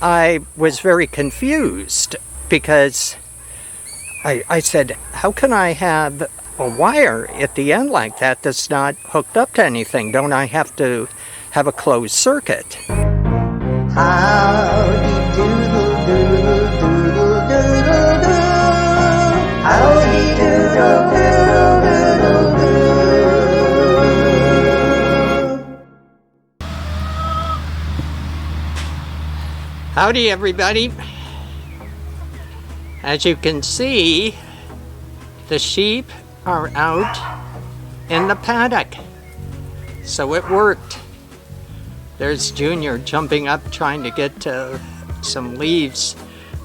I was very confused because I said, how can I have a wire at the end like that that's not hooked up to anything? Don't I have to have a closed circuit? Howdy doodle doodle doodle doodle do. Howdy doodle doodle doodle do. Howdy everybody. As you can see, the sheep are out in the paddock. So it worked. There's Junior jumping up trying to get some leaves.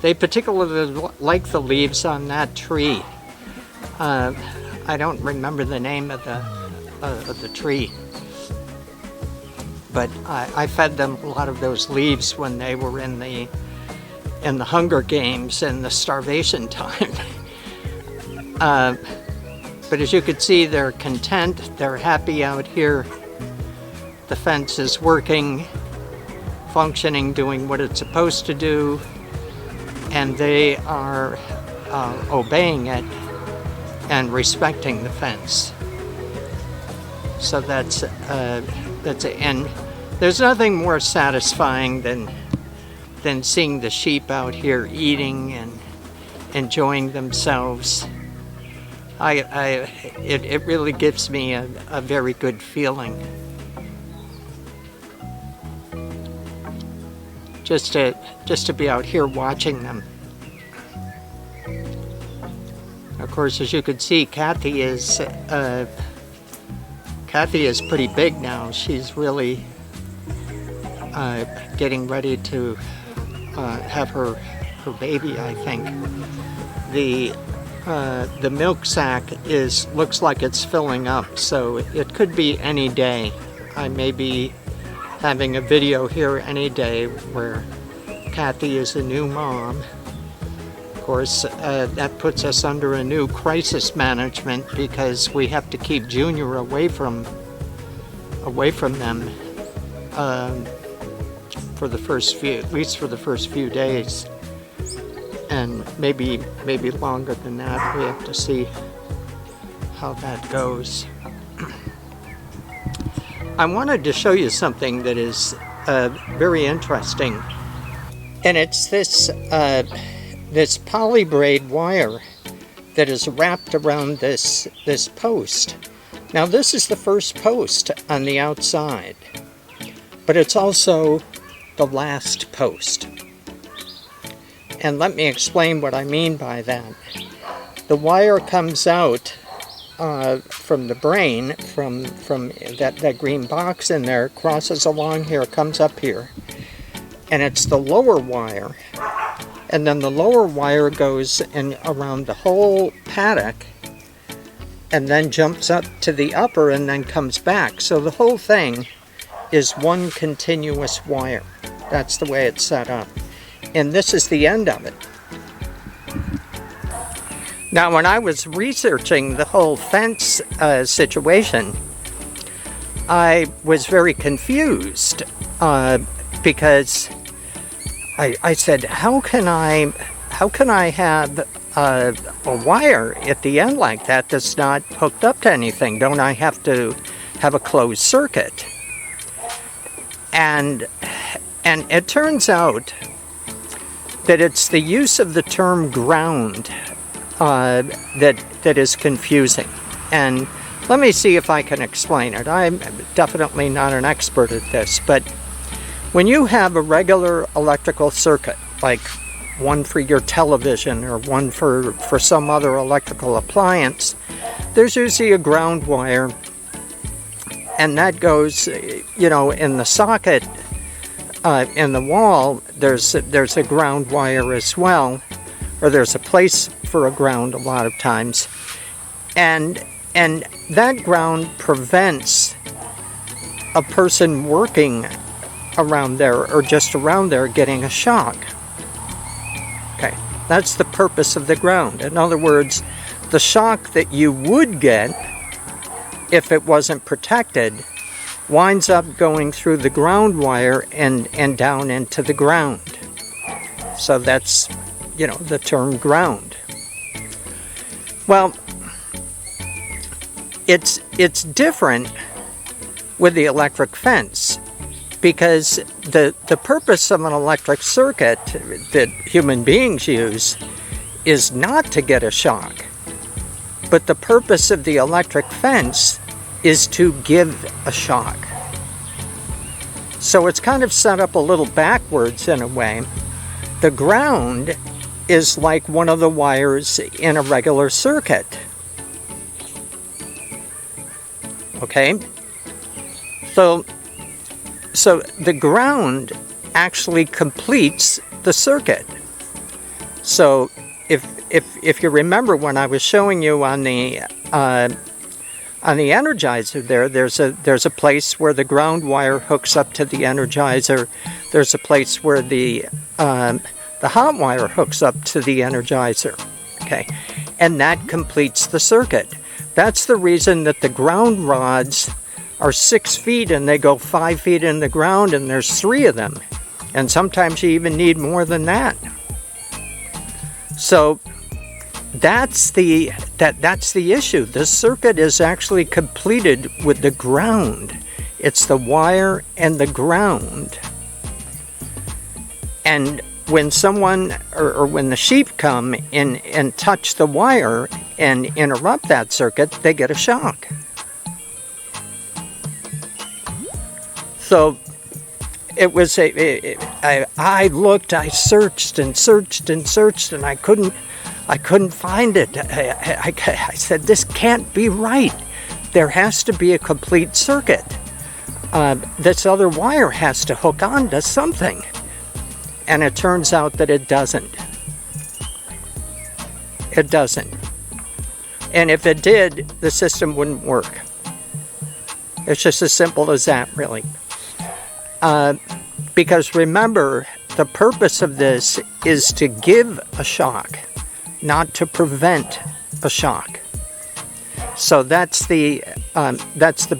They particularly like the leaves on that tree. I don't remember the name of the tree. But I fed them a lot of those leaves when they were in the Hunger Games and the starvation time. But as you can see, they're content, they're happy out here. The fence is working, functioning, doing what it's supposed to do, and they are obeying it and respecting the fence. So that's it. And there's nothing more satisfying than seeing the sheep out here eating and enjoying themselves. It really gives me a very good feeling. Just to be out here watching them. Of course, as you can see, Kathy is pretty big now. She's really getting ready to have her baby, I think. The milk sack looks like it's filling up, so it could be any day. I may be having a video here any day where Kathy is a new mom. Of course, that puts us under a new crisis management because we have to keep Junior away from them for the first few, at least for the first few days, and maybe longer than that. We have to see how that goes. I wanted to show you something that is very interesting, and it's this poly braid wire that is wrapped around this post. Now this is the first post on the outside, but it's also the last post. And let me explain what I mean by that. The wire comes out from the brain, from that green box in there, crosses along here, comes up here, and it's the lower wire, and then the lower wire goes in around the whole paddock and then jumps up to the upper and then comes back. So the whole thing is one continuous wire. That's the way it's set up, and this is the end of it. Now, when I was researching the whole fence situation, I was very confused because I said, how can I have a wire at the end like that that's not hooked up to anything? Don't I have to have a closed circuit? And it turns out that it's the use of the term ground that is confusing. And let me see if I can explain it. I'm definitely not an expert at this, but when you have a regular electrical circuit, like one for your television or one for some other electrical appliance, there's usually a ground wire, and that goes, in the socket in the wall. There's a ground wire as well, or there's a place for a ground a lot of times, and that ground prevents a person working around there or just around there getting a shock. Okay, that's the purpose of the ground. In other words, the shock that you would get if it wasn't protected winds up going through the ground wire and down into the ground. So that's, the term ground. Well, it's different with the electric fence, because the purpose of an electric circuit that human beings use is not to get a shock. But the purpose of the electric fence is to give a shock. So it's kind of set up a little backwards in a way. The ground is like one of the wires in a regular circuit. Okay? So the ground actually completes the circuit. So if you remember when I was showing you on the Energizer there's a place where the ground wire hooks up to the Energizer. There's a place where the hot wire hooks up to the Energizer. Okay, and that completes the circuit. That's the reason that the ground rods are 6 feet and they go 5 feet in the ground, and there's 3 of them, and sometimes you even need more than that. So that's the issue. The circuit is actually completed with the ground. It's the wire and the ground. And when someone or when the sheep come in and touch the wire and interrupt that circuit, they get a shock. So it was I looked, I searched and searched and searched, and I couldn't find it. I said, this can't be right. There has to be a complete circuit. This other wire has to hook on to something. And it turns out that it doesn't. It doesn't. And if it did, the system wouldn't work. It's just as simple as that, really. Because remember, the purpose of this is to give a shock, not to prevent a shock. So that's the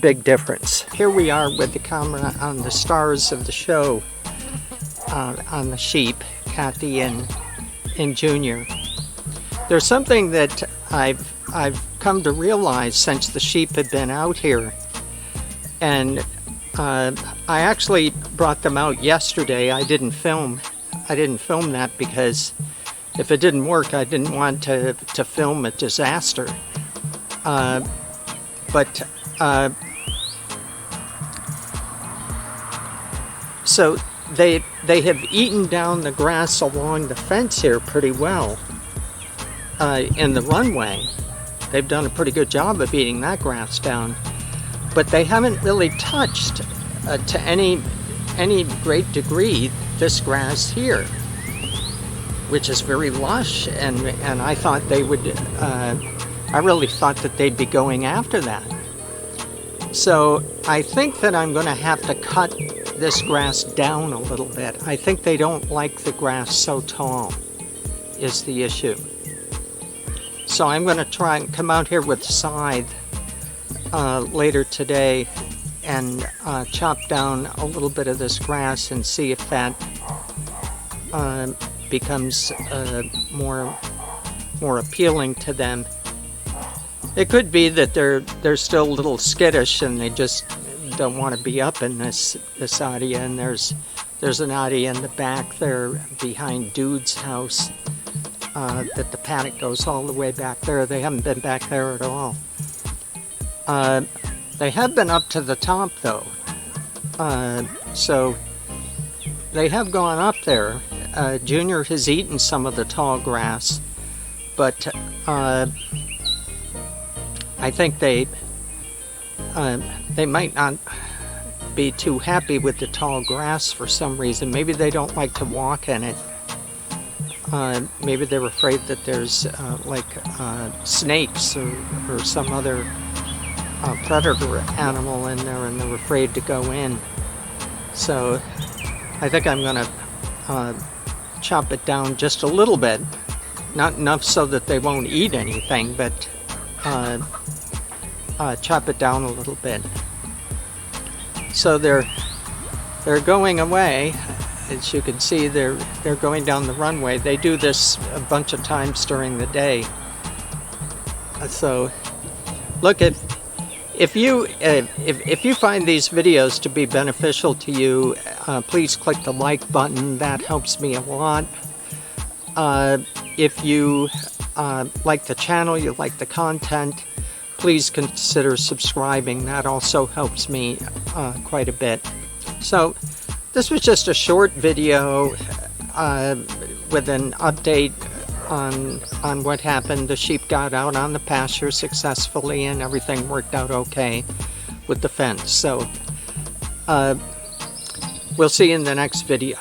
big difference. Here we are with the camera on the stars of the show, on the sheep, Kathy and Junior. There's something that I've come to realize since the sheep had been out here, and I actually brought them out yesterday. I didn't film that because if it didn't work, I didn't want to film a disaster. So they have eaten down the grass along the fence here pretty well. In the runway, they've done a pretty good job of eating that grass down, but they haven't really touched to any great degree this grass here, which is very lush, and I thought they would. I really thought that they'd be going after that. So I think that I'm going to have to cut this grass down a little bit. I think they don't like the grass so tall, is the issue. So I'm going to try and come out here with a scythe later today and chop down a little bit of this grass and see if that becomes more appealing to them. It could be that they're still a little skittish and they just don't want to be up in this area. And there's an area in the back there behind Dude's house that the paddock goes all the way back there. They haven't been back there at all. They have been up to the top though, so they have gone up there. Junior has eaten some of the tall grass, but I think they might not be too happy with the tall grass for some reason. Maybe they don't like to walk in it. Maybe they're afraid that there's snakes or some other predator animal in there, and they're afraid to go in. So I think I'm going to chop it down just a little bit. Not enough so that they won't eat anything, but chop it down a little bit. So they're going away. As you can see, they're going down the runway. They do this a bunch of times during the day. So, look, if you find these videos to be beneficial to you, please click the like button. That helps me a lot. If you like the channel, you like the content, please consider subscribing. That also helps me quite a bit. So this was just a short video with an update on what happened. The sheep got out on the pasture successfully and everything worked out okay with the fence. So we'll see you in the next video.